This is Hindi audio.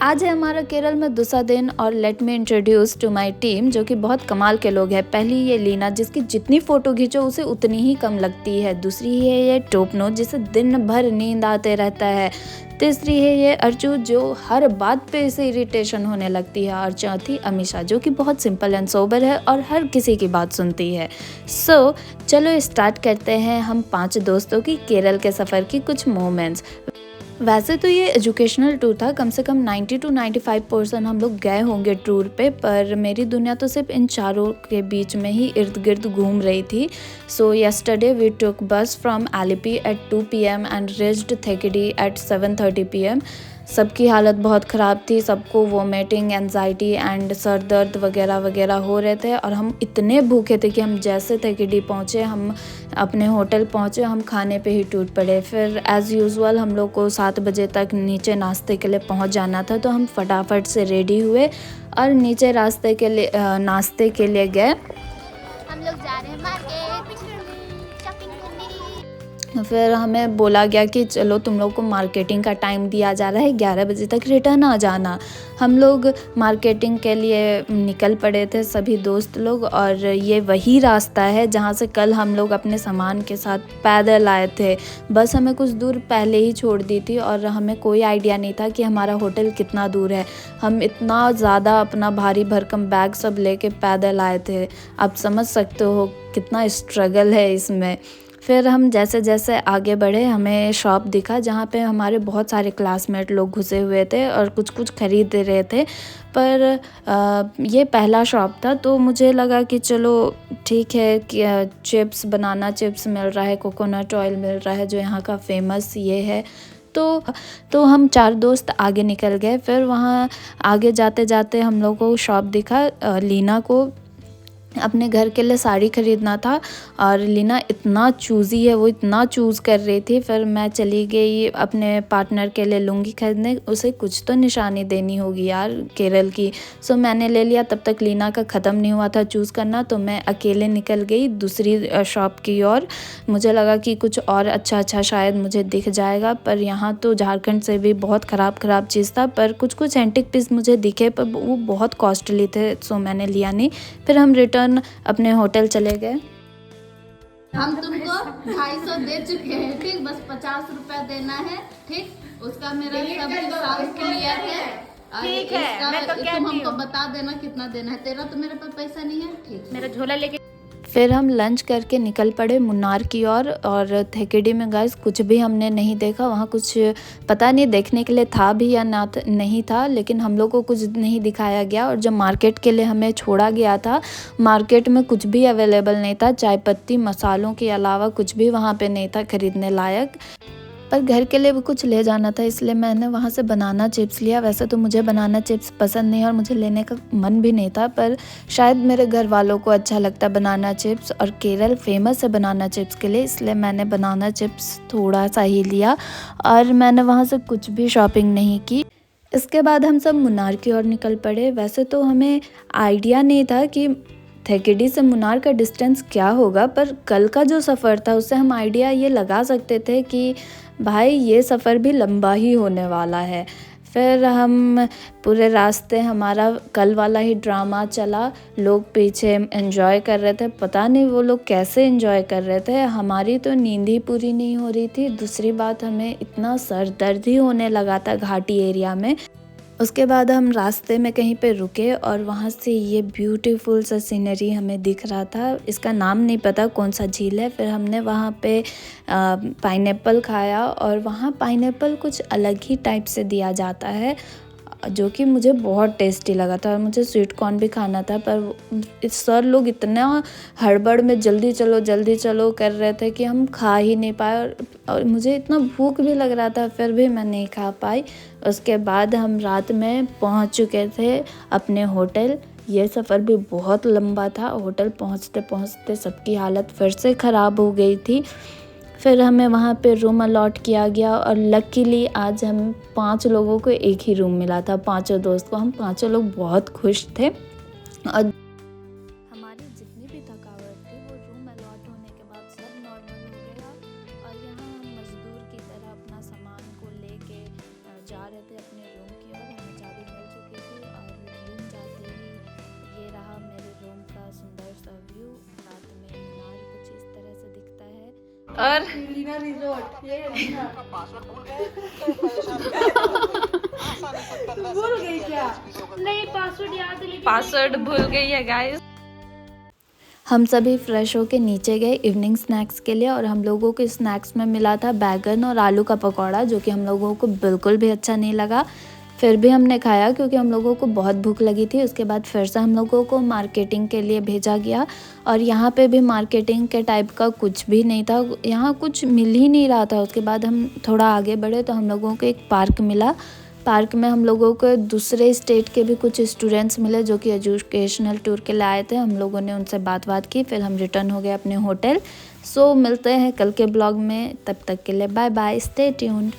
आज है हमारा केरल में दूसरा दिन और let me introduce to my team जो कि बहुत कमाल के लोग हैं। पहली ये लीना जिसकी जितनी फ़ोटो खींचो उसे उतनी ही कम लगती है। दूसरी है ये टोपनो जिसे दिन भर नींद आते रहता है। तीसरी है ये अर्चू जो हर बात पे इसे इरिटेशन होने लगती है। और चौथी अमीषा जो कि बहुत सिंपल एंड सोबर है और हर किसी की बात सुनती है। चलो स्टार्ट करते हैं हम 5 दोस्तों की केरल के सफ़र की कुछ मोमेंट्स। वैसे तो ये एजुकेशनल टूर था, कम से कम 90 to 95% हम लोग गए होंगे टूर पे, पर मेरी दुनिया तो सिर्फ इन चारों के बीच में ही इर्द गिर्द घूम रही थी। सो yesterday we took bus from Alleppey at 2 PM and reached Thekkady at 7:30 PM। सबकी हालत बहुत ख़राब थी, सबको वोमिटिंग, एंजाइटी एंड सर दर्द वगैरह वगैरह हो रहे थे। और हम इतने भूखे थे कि हम जैसे थेकेडी पहुँचे, हम अपने होटल पहुँचे, हम खाने पे ही टूट पड़े। फिर एज़ यूजुअल हम लोग को 7 बजे तक नीचे नाश्ते के लिए पहुँच जाना था, तो हम फटाफट से रेडी हुए और नीचे नाश्ते के लिए गए। हम लोग जा रहे हैं मार्केट शॉपिंग करने। फिर हमें बोला गया कि चलो तुम लोग को मार्केटिंग का टाइम दिया जा रहा है, 11 बजे तक रिटर्न आ जाना। हम लोग मार्केटिंग के लिए निकल पड़े थे सभी दोस्त लोग, और ये वही रास्ता है जहाँ से कल हम लोग अपने सामान के साथ पैदल आए थे। बस हमें कुछ दूर पहले ही छोड़ दी थी और हमें कोई आइडिया नहीं था कि हमारा होटल कितना दूर है। हम इतना ज़्यादा अपना भारी भरकम बैग सब लेके पैदल आए थे। आप समझ सकते हो कितना स्ट्रगल है इसमें। फिर हम जैसे जैसे आगे बढ़े हमें शॉप दिखा जहाँ पे हमारे बहुत सारे क्लासमेट लोग घुसे हुए थे और कुछ कुछ खरीद रहे थे। पर ये पहला शॉप था, तो मुझे लगा कि चलो ठीक है कि बनाना चिप्स मिल रहा है, कोकोनट ऑयल मिल रहा है जो यहाँ का फेमस ये है। तो हम 4 दोस्त आगे निकल गए। फिर वहाँ आगे जाते जाते हम लोग को शॉप दिखा। लीना को अपने घर के लिए साड़ी ख़रीदना था और लीना इतना चूज़ी है, वो इतना चूज़ कर रही थी। फिर मैं चली गई अपने पार्टनर के लिए लुंगी खरीदने, उसे कुछ तो निशानी देनी होगी यार केरल की। सो मैंने ले लिया। तब तक लीना का ख़त्म नहीं हुआ था चूज़ करना, तो मैं अकेले निकल गई दूसरी शॉप की ओर। मुझे लगा कि कुछ और अच्छा शायद मुझे दिख जाएगा, पर यहाँ तो झारखंड से भी बहुत ख़राब चीज़ था। पर कुछ एंटिक पीस मुझे दिखे, पर वो बहुत कॉस्टली थे, सो मैंने लिया नहीं। फिर हम रिटर्न अपने होटल चले गए। हम तुमको 250 दे चुके हैं, ठीक, बस 50 रुपया देना है, ठीक। उसका मेरा सब हिसाब क्लियर है। ठीक है, मैं तो तुम कहती हमको हूँ। बता देना कितना देना है। तेरा तो मेरे पास पैसा नहीं है, ठीक। मेरा झोला लेके फिर हम लंच करके निकल पड़े मुन्नार की ओर। और थेकेडी में गाइस कुछ भी हमने नहीं देखा। वहाँ कुछ पता नहीं देखने के लिए था भी या नहीं था, लेकिन हम लोग को कुछ नहीं दिखाया गया। और जब मार्केट के लिए हमें छोड़ा गया था, मार्केट में कुछ भी अवेलेबल नहीं था। चाय पत्ती मसालों के अलावा कुछ भी वहाँ पे नहीं था खरीदने लायक। पर घर के लिए भी कुछ ले जाना था, इसलिए मैंने वहाँ से बनाना चिप्स लिया। वैसे तो मुझे बनाना चिप्स पसंद नहीं और मुझे लेने का मन भी नहीं था, पर शायद मेरे घर वालों को अच्छा लगता बनाना चिप्स और केरल फेमस है बनाना चिप्स के लिए, इसलिए मैंने बनाना चिप्स थोड़ा सा ही लिया और मैंने वहाँ से कुछ भी शॉपिंग नहीं की। इसके बाद हम सब मुन्नार की ओर निकल पड़े। वैसे तो हमें आइडिया नहीं था कि थेकेडी से मुन्नार का डिस्टेंस क्या होगा, पर कल का जो सफ़र था उससे हम आइडिया ये लगा सकते थे कि भाई ये सफ़र भी लंबा ही होने वाला है। फिर हम पूरे रास्ते हमारा कल वाला ही ड्रामा चला। लोग पीछे एंजॉय कर रहे थे, पता नहीं वो लोग कैसे एंजॉय कर रहे थे। हमारी तो नींद ही पूरी नहीं हो रही थी। दूसरी बात, हमें इतना सर दर्द ही होने लगा था घाटी एरिया में। उसके बाद हम रास्ते में कहीं पे रुके और वहाँ से ये ब्यूटीफुल सा सीनरी हमें दिख रहा था। इसका नाम नहीं पता कौन सा झील है। फिर हमने वहाँ पे पाइनएप्पल खाया और वहाँ पाइनएप्पल कुछ अलग ही टाइप से दिया जाता है जो कि मुझे बहुत टेस्टी लगा था। और मुझे स्वीट कॉर्न भी खाना था, पर सर लोग इतना हड़बड़ में जल्दी चलो कर रहे थे कि हम खा ही नहीं पाए। और मुझे इतना भूख भी लग रहा था, फिर भी मैं नहीं खा पाई। उसके बाद हम रात में पहुंच चुके थे अपने होटल। ये सफ़र भी बहुत लंबा था। होटल पहुंचते पहुंचते सबकी हालत फिर से ख़राब हो गई थी। फिर हमें वहाँ पे रूम अलॉट किया गया और लकीली आज हम 5 लोगों को एक ही रूम मिला था, 5 दोस्त को। हम 5 लोग बहुत खुश थे और हमारी जितनी भी थकावट थी वो रूम अलॉट होने के बाद सब नॉर्मल हो गया। और यहाँ हम मज़दूर की तरह अपना सामान को लेके जा रहे थे अपने रूम की ओर। हमें ज़्यादा और भूल गई क्या? नहीं, पासवर्ड याद है, पासवर्ड भूल गई है गाइस। हम सभी फ्रेश होके नीचे गए इवनिंग स्नैक्स के लिए और हम लोगों को स्नैक्स में मिला था बैगन और आलू का पकौड़ा, जो कि हम लोगों को बिल्कुल भी अच्छा नहीं लगा। फिर भी हमने खाया क्योंकि हम लोगों को बहुत भूख लगी थी। उसके बाद फिर से हम लोगों को मार्केटिंग के लिए भेजा गया और यहाँ पे भी मार्केटिंग के टाइप का कुछ भी नहीं था, यहाँ कुछ मिल ही नहीं रहा था। उसके बाद हम थोड़ा आगे बढ़े तो हम लोगों को एक पार्क मिला। पार्क में हम लोगों को दूसरे स्टेट के भी कुछ स्टूडेंट्स मिले जो कि एजुकेशनल टूर के लिए आए थे। हम लोगों ने उनसे बात की, फिर हम रिटर्न हो गए अपने होटल। सो मिलते हैं कल के ब्लॉग में, तब तक के लिए बाय बाय, स्टे ट्यून्ड।